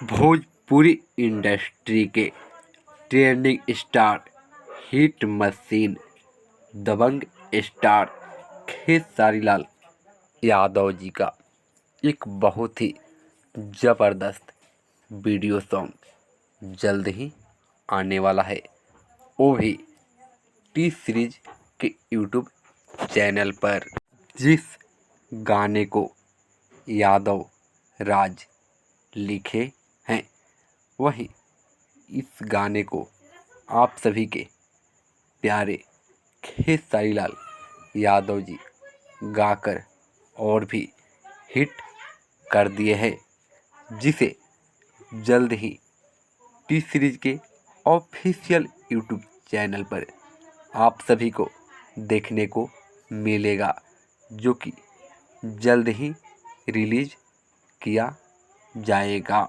Bhojpuri industry के trending star, hit machine, दबंग star Khesari Lal Yadav ji का एक बहुत ही ज़बरदस्त वीडियो सॉन्ग जल्द ही आने वाला है, वो भी टी सीरीज के यूट्यूब चैनल पर। जिस गाने को यादव राज लिखे हैं, वही इस गाने को आप सभी के प्यारे खेसारी लाल यादव जी गाकर और भी हिट कर दिए हैं, जिसे जल्द ही टी सीरीज के ऑफिशियल यूट्यूब चैनल पर आप सभी को देखने को मिलेगा, जो कि जल्द ही रिलीज किया जाएगा।